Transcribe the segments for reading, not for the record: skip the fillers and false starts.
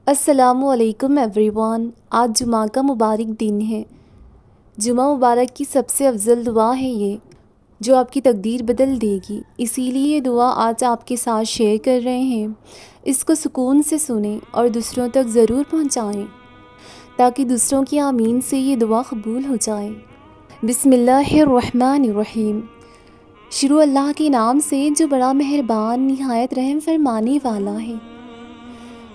السلام علیکم every one. آج جمعہ کا مبارک دن ہے۔ جمعہ مبارک کی سب سے افضل دعا ہے یہ جو آپ کی تقدیر بدل دے گی، اسی لیے یہ دعا آج آپ کے ساتھ شیئر کر رہے ہیں۔ اس کو سکون سے سنیں اور دوسروں تک ضرور پہنچائیں تاکہ دوسروں کی آمین سے یہ دعا قبول ہو جائے۔ بسم اللہ الرحمن الرحیم۔ شروع اللہ کے نام سے جو بڑا مہربان نہایت رحم فرمانے والا ہے۔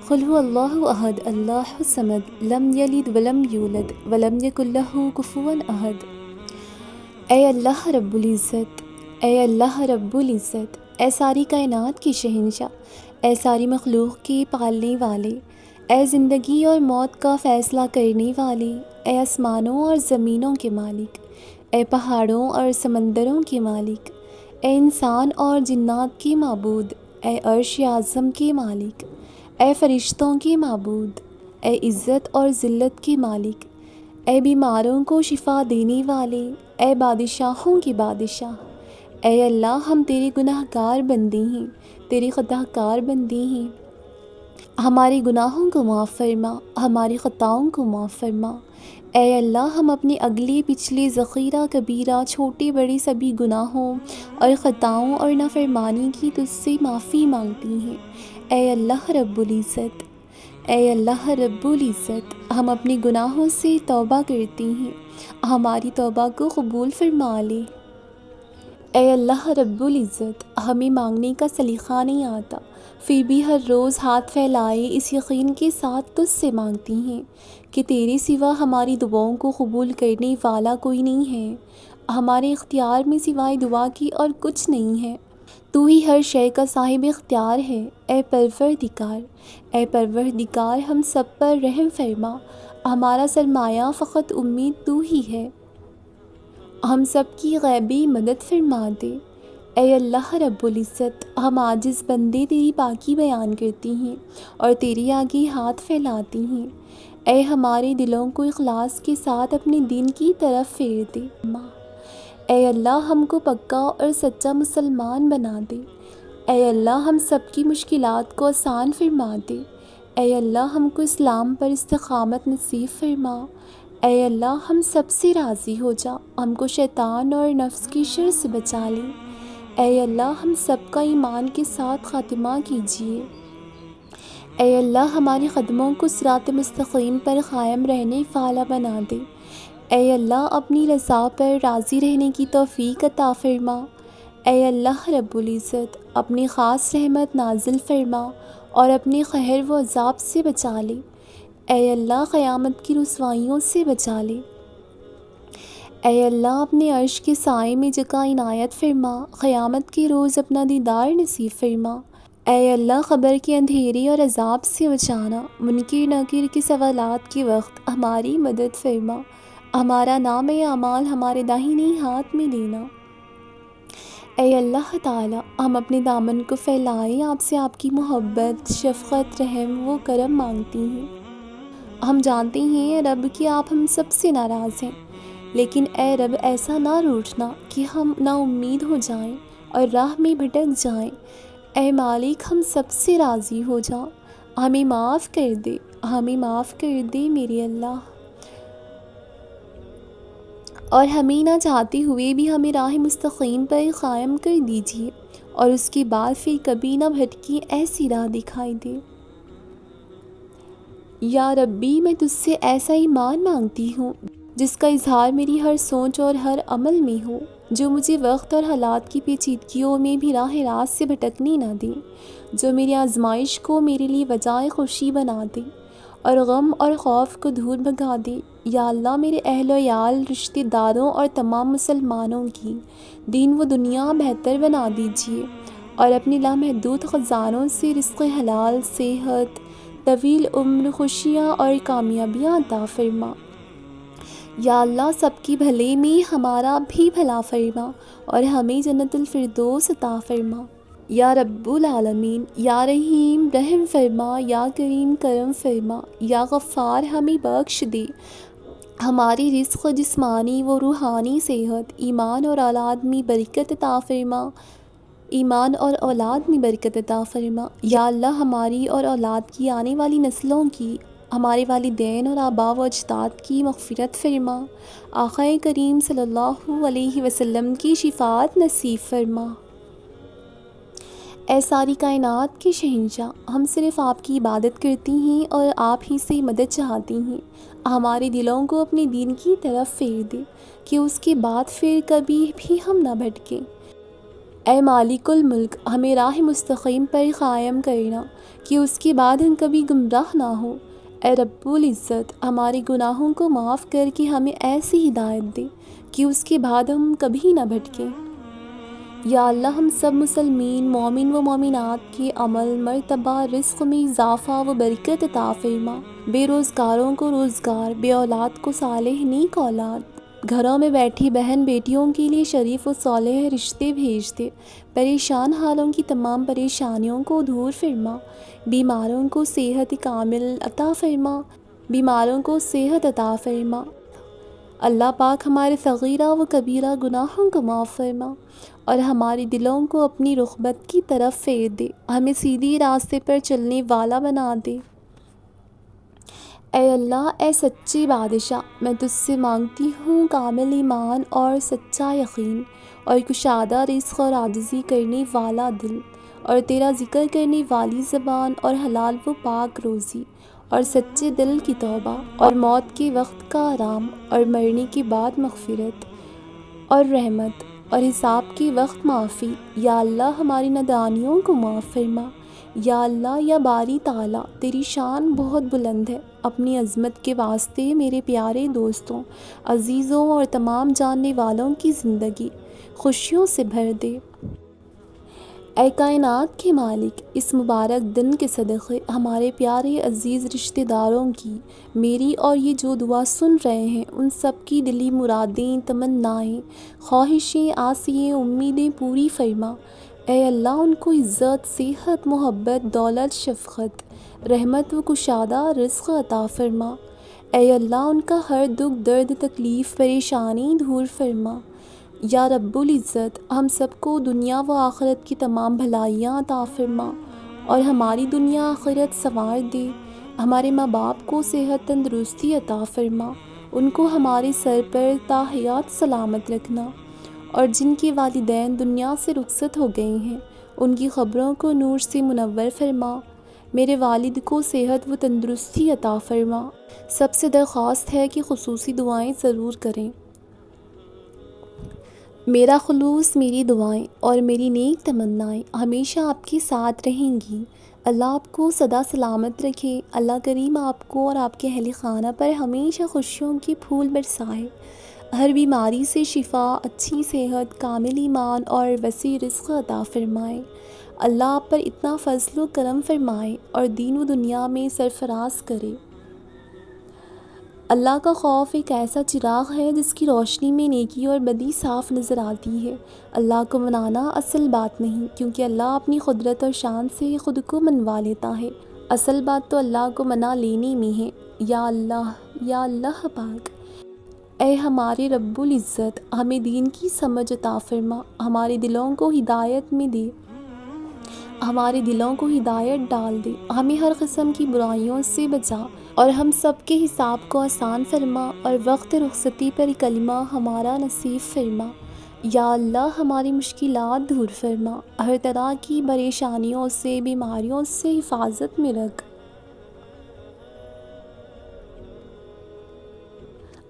قل هو اللہ احد اللہ الصمد لم یلد ولم یولد ولم یکن لہ کفوا احد۔ اے اللہ رب العزت، اے اللہ رب العزت، اے ساری کائنات کی شہنشاہ، اے ساری مخلوق کے پالنے والے، اے زندگی اور موت کا فیصلہ کرنے والے، اے آسمانوں اور زمینوں کے مالک، اے پہاڑوں اور سمندروں کے مالک، اے انسان اور جنات کے معبود، اے عرش اعظم کے مالک، اے فرشتوں کے معبود، اے عزت اور ذلت کے مالک، اے بیماروں کو شفا دینے والے، اے بادشاہوں کی بادشاہ، اے اللہ ہم تیرے گناہ گار بندے ہیں، تیرے خطا کار بندے ہیں، ہمارے گناہوں کو معاف فرما، ہماری خطاؤں کو معاف فرما۔ اے اللہ ہم اپنے اگلے پچھلے ذخیرہ کبیرہ چھوٹے بڑے سبھی گناہوں اور خطاؤں اور نافرمانی کی تجھ سے معافی مانگتی ہیں۔ اے اللہ رب العزت، اے اللہ رب العزت، ہم اپنے گناہوں سے توبہ کرتے ہیں، ہماری توبہ کو قبول فرما لے۔ اے اللہ رب العزت، ہمیں مانگنے کا سلیقہ نہیں آتا، پھر بھی ہر روز ہاتھ پھیلائے اس یقین کے ساتھ تجھ سے مانگتی ہیں کہ تیرے سوا ہماری دعاؤں کو قبول کرنے والا کوئی نہیں ہے، ہمارے اختیار میں سوائے دعا کی اور کچھ نہیں ہے، تو ہی ہر شے کا صاحب اختیار ہے۔ اے پروردگار، اے پروردگار، ہم سب پر رحم فرما، ہمارا سرمایہ فقط امید تو ہی ہے، ہم سب کی غیبی مدد فرما دے۔ اے اللہ رب العزت، ہم عاجز بندے تیری پاکی بیان کرتی ہیں اور تیرے آگے ہاتھ پھیلاتی ہیں۔ اے ہمارے دلوں کو اخلاص کے ساتھ اپنے دین کی طرف پھیر دے۔ اے اللہ ہم کو پکا اور سچا مسلمان بنا دے۔ اے اللہ ہم سب کی مشکلات کو آسان فرما دے۔ اے اللہ ہم کو اسلام پر استقامت نصیب فرما۔ اے اللہ ہم سب سے راضی ہو جا، ہم کو شیطان اور نفس کی شر سے بچا لے۔ اے اللہ ہم سب کا ایمان کے ساتھ خاتمہ کیجیے۔ اے اللہ ہمارے قدموں کو صراط مستقیم پر قائم رہنے والا بنا دے۔ اے اللہ اپنی رضا پر راضی رہنے کی توفیق عطا فرما۔ اے اللہ رب العزت، اپنی خاص رحمت نازل فرما اور اپنے قہر و عذاب سے بچا لے۔ اے اللہ قیامت کی رسوائیوں سے بچا لے۔ اے اللہ اپنے عرش کے سائے میں جگہ عنایت فرما، قیامت کے روز اپنا دیدار نصیب فرما۔ اے اللہ قبر کے اندھیرے اور عذاب سے بچانا، منکر نکیر کے سوالات کے وقت ہماری مدد فرما، ہمارا نام اعمال ہمارے داہنے ہاتھ میں دینا۔ اے اللہ تعالی، ہم اپنے دامن کو پھیلائے آپ سے آپ کی محبت، شفقت، رحم و کرم مانگتی ہیں۔ ہم جانتے ہیں رب کہ آپ ہم سب سے ناراض ہیں، لیکن اے رب ایسا نہ روٹنا کہ ہم نا امید ہو جائیں اور راہ میں بھٹک جائیں۔ اے مالک ہم سب سے راضی ہو جا، ہمیں معاف کر دے، ہمیں معاف کر دے میرے اللہ، اور ہمیں نہ چاہتے ہوئے بھی ہمیں راہ مستقیم پر قائم کر دیجیے اور اس کے بعد پھر کبھی نہ بھٹکی ایسی راہ دکھائی دے۔ یا ربی میں تجھ سے ایسا ایمان مانگتی ہوں جس کا اظہار میری ہر سوچ اور ہر عمل میں ہو، جو مجھے وقت اور حالات کی پیچیدگیوں میں بھی راہ راست سے بھٹکنے نہ دے، جو میری آزمائش کو میرے لیے وجہ خوشی بنا دے اور غم اور خوف کو دور بھگا دے۔ یا اللہ میرے اہل و عیال، رشتہ داروں اور تمام مسلمانوں کی دین و دنیا بہتر بنا دیجیے اور اپنے لامحدود خزانوں سے رزق حلال، صحت، طویل عمر، خوشیاں اور کامیابیاں عطا فرما۔ یا اللہ سب کی بھلے میں ہمارا بھی بھلا فرما اور ہمیں جنت الفردوس عطا فرما۔ یا رب العالمین، یا رحیم رحم فرما، یا کریم کرم فرما، یا غفار ہمیں بخش دے، ہماری رزق جسمانی و روحانی صحت، ایمان اور اولاد میں برکت عطا فرما۔ ایمان اور اولاد میں برکت عطا فرما۔ یا اللہ ہماری اور اولاد کی آنے والی نسلوں کی، ہمارے والدین اور آباء و اجداد کی مغفرت فرما۔ آقا کریم صلی اللہ علیہ وسلم کی شفاعت نصیب فرما۔ اے ساری کائنات کے شہنشاہ، ہم صرف آپ کی عبادت کرتی ہیں اور آپ ہی سے مدد چاہتی ہیں۔ ہمارے دلوں کو اپنے دین کی طرف پھیر دے کہ اس کے بعد پھر کبھی بھی ہم نہ بھٹکیں۔ اے مالک الملک، ہمیں راہ مستقیم پر قائم کرنا کہ اس کے بعد ہم کبھی گمراہ نہ ہوں۔ اے رب العزت، ہمارے گناہوں کو معاف کر کے ہمیں ایسی ہدایت دے کہ اس کے بعد ہم کبھی نہ بھٹکیں۔ یا اللہ ہم سب مسلمین مومن و مومنات کے عمل، مرتبہ، رزق میں اضافہ و برکت عطا فرما۔ بے روزگاروں کو روزگار، بے اولاد کو صالح نیک اولاد، گھروں میں بیٹھی بہن بیٹیوں کے لیے شریف و صالح رشتے بھیج دے۔ پریشان حالوں کی تمام پریشانیوں کو دور فرما۔ بیماروں کو صحت کامل عطا فرما، بیماروں کو صحت عطا فرما۔ اللہ پاک ہمارے صغیرہ و کبیرہ گناہوں کو معاف فرما اور ہمارے دلوں کو اپنی رغبت کی طرف پھیر دے، ہمیں سیدھی راستے پر چلنے والا بنا دے۔ اے اللہ، اے سچے بادشاہ، میں تجھ سے مانگتی ہوں کامل ایمان اور سچا یقین اور کشادہ رزق اور عاجزی کرنے والا دل اور تیرا ذکر کرنے والی زبان اور حلال و پاک روزی اور سچے دل کی توبہ اور موت کے وقت کا آرام اور مرنے کے بعد مغفرت اور رحمت اور حساب کے وقت معافی۔ یا اللہ ہماری نادانیوں کو معاف فرما۔ یا اللہ، یا باری تعالیٰ، تیری شان بہت بلند ہے، اپنی عظمت کے واسطے میرے پیارے دوستوں، عزیزوں اور تمام جاننے والوں کی زندگی خوشیوں سے بھر دے۔ اے کائنات کے مالک، اس مبارک دن کے صدقے ہمارے پیارے عزیز رشتہ داروں کی، میری اور یہ جو دعا سن رہے ہیں ان سب کی دلی مرادیں، تمنائیں، خواہشیں، آسییں، امیدیں پوری فرما۔ اے اللہ ان کو عزت، صحت، محبت، دولت، شفقت، رحمت و کشادہ رزق عطا فرما۔ اے اللہ ان کا ہر دکھ، درد، تکلیف، پریشانی دور فرما۔ یا رب العزت، ہم سب کو دنیا و آخرت کی تمام بھلائیاں عطا فرما اور ہماری دنیا آخرت سنوار دے۔ ہمارے ماں باپ کو صحت تندرستی عطا فرما، ان کو ہمارے سر پر تا حیات سلامت رکھنا، اور جن کے والدین دنیا سے رخصت ہو گئے ہیں ان کی قبروں کو نور سے منور فرما۔ میرے والد کو صحت و تندرستی عطا فرما۔ سب سے درخواست ہے کہ خصوصی دعائیں ضرور کریں۔ میرا خلوص، میری دعائیں اور میری نیک تمنائیں ہمیشہ آپ کے ساتھ رہیں گی۔ اللہ آپ کو سدا سلامت رکھے۔ اللہ کریم آپ کو اور آپ کے اہل خانہ پر ہمیشہ خوشیوں کے پھول برسائے، ہر بیماری سے شفا، اچھی صحت، کامل ایمان اور وسیع رزق عطا فرمائے۔ اللہ آپ پر اتنا فضل و کرم فرمائے اور دین و دنیا میں سرفراز کرے۔ اللہ کا خوف ایک ایسا چراغ ہے جس کی روشنی میں نیکی اور بدی صاف نظر آتی ہے۔ اللہ کو منانا اصل بات نہیں، کیونکہ اللہ اپنی قدرت اور شان سے خود کو منوا لیتا ہے۔ اصل بات تو اللہ کو منا لینے میں ہے۔ یا اللہ پاک، اے ہمارے رب العزت، ہمیں دین کی سمجھ عطا فرما، ہمارے دلوں کو ہدایت میں دے، ہمارے دلوں کو ہدایت ڈال دے، ہمیں ہر قسم کی برائیوں سے بچا اور ہم سب کے حساب کو آسان فرما اور وقت رخصتی پر کلمہ ہمارا نصیب فرما۔ یا اللہ ہماری مشکلات دور فرما، ہر طرح کی پریشانیوں سے، بیماریوں سے حفاظت میں رکھ۔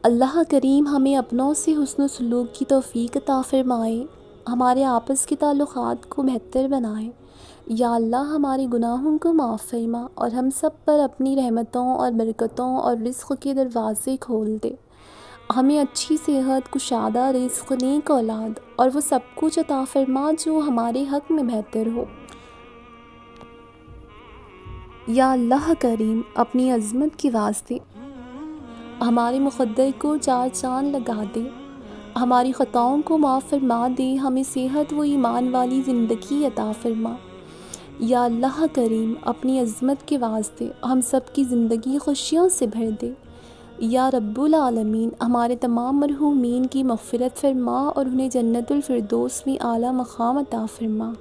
اللہ کریم ہمیں اپنوں سے حسن سلوک کی توفیق عطا فرمائے، ہمارے آپس کے تعلقات کو بہتر بنائے۔ یا اللہ ہمارے گناہوں کو معاف فرما اور ہم سب پر اپنی رحمتوں اور برکتوں اور رزق کے دروازے کھول دے۔ ہمیں اچھی صحت، کشادہ رزق، نیک اولاد اور وہ سب کچھ عطا فرما جو ہمارے حق میں بہتر ہو۔ یا اللہ کریم اپنی عظمت کے واسطے ہمارے مقدر کو چار چاند لگا دے، ہماری خطاؤں کو معاف فرما دے، ہمیں صحت و ایمان والی زندگی عطا فرما۔ یا اللہ کریم اپنی عظمت کے واسطے ہم سب کی زندگی خوشیوں سے بھر دے۔ یا رب العالمین ہمارے تمام مرحومین کی مغفرت فرما اور انہیں جنت الفردوس میں اعلیٰ مقام عطا فرما۔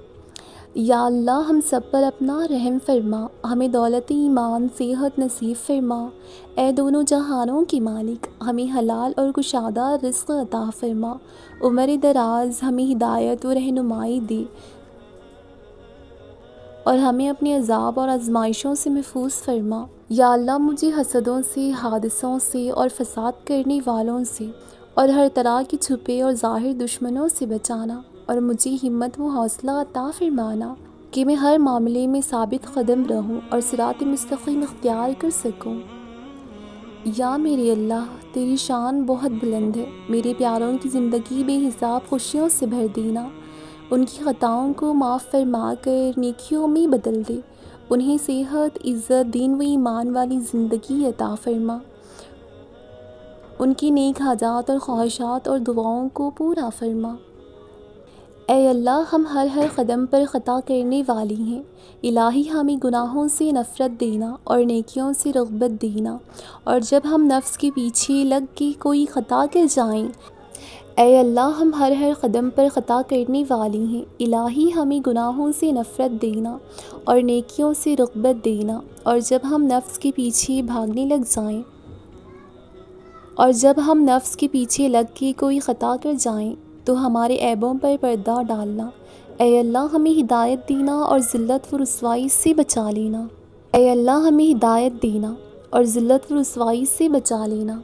یا اللہ ہم سب پر اپنا رحم فرما، ہمیں دولت ایمان صحت نصیب فرما۔ اے دونوں جہانوں کی مالک، ہمیں حلال اور کشادہ رزق عطا فرما، عمر دراز، ہمیں ہدایت و رہنمائی دے اور ہمیں اپنے عذاب اور آزمائشوں سے محفوظ فرما۔ یا اللہ مجھے حسدوں سے، حادثوں سے اور فساد کرنے والوں سے اور ہر طرح کی چھپے اور ظاہر دشمنوں سے بچانا، اور مجھے ہمت و حوصلہ عطا فرمانا کہ میں ہر معاملے میں ثابت قدم رہوں اور صراط مستقیم اختیار کر سکوں۔ یا میرے اللہ، تیری شان بہت بلند ہے، میرے پیاروں کی زندگی بے حساب خوشیوں سے بھر دینا، ان کی خطاؤں کو معاف فرما کر نیکیوں میں بدل دے، انہیں صحت، عزت، دین و ایمان والی زندگی عطا فرما، ان کی نیک حاجات اور خواہشات اور دعاؤں کو پورا فرما۔ اے اللہ ہم ہر قدم پر خطا کرنے والی ہیں، الہی ہمیں گناہوں سے نفرت دینا اور نیکیوں سے رغبت دینا، اور جب ہم نفس کے پیچھے لگ کے کوئی خطا کر جائیں، اے اللہ ہم ہر قدم پر خطا کرنے والی ہیں، الہی ہمیں گناہوں سے نفرت دینا اور نیکیوں سے رغبت دینا، اور جب ہم نفس کے پیچھے بھاگنے لگ جائیں اور جب ہم نفس کے پیچھے لگ کے کوئی خطا کر جائیں تو ہمارے عیبوں پر پردہ ڈالنا۔ اے اللہ ہمیں ہدایت دینا اور ذلت و رسوائی سے بچا لینا۔ اے اللہ ہمیں ہدایت دینا اور ذلت و رسوائی سے بچا لینا۔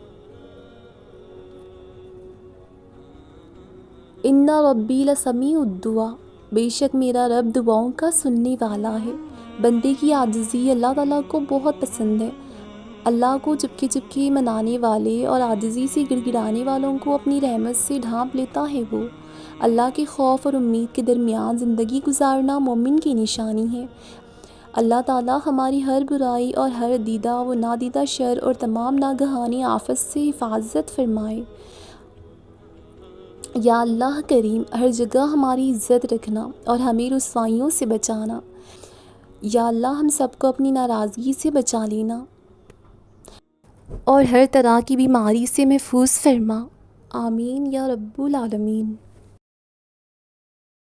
ان ربی لسمیع الدعا، بے شک میرا رب دعاؤں کا سننے والا ہے۔ بندے کی عاجزی اللہ تعالیٰ کو بہت پسند ہے۔ اللہ کو چپکے چپکے منانے والے اور عاجزی سے گڑ گڑانے والوں کو اپنی رحمت سے ڈھانپ لیتا ہے وہ۔ اللہ کے خوف اور امید کے درمیان زندگی گزارنا مومن کی نشانی ہے۔ اللہ تعالیٰ ہماری ہر برائی اور ہر دیدہ و نادیدہ شر اور تمام ناگہانی آفت سے حفاظت فرمائے۔ یا اللہ کریم، ہر جگہ ہماری عزت رکھنا اور ہمیں رسوائیوں سے بچانا۔ یا اللہ ہم سب کو اپنی ناراضگی سے بچا لینا اور ہر طرح کی بیماری سے محفوظ فرما۔ آمین یا رب العالمین۔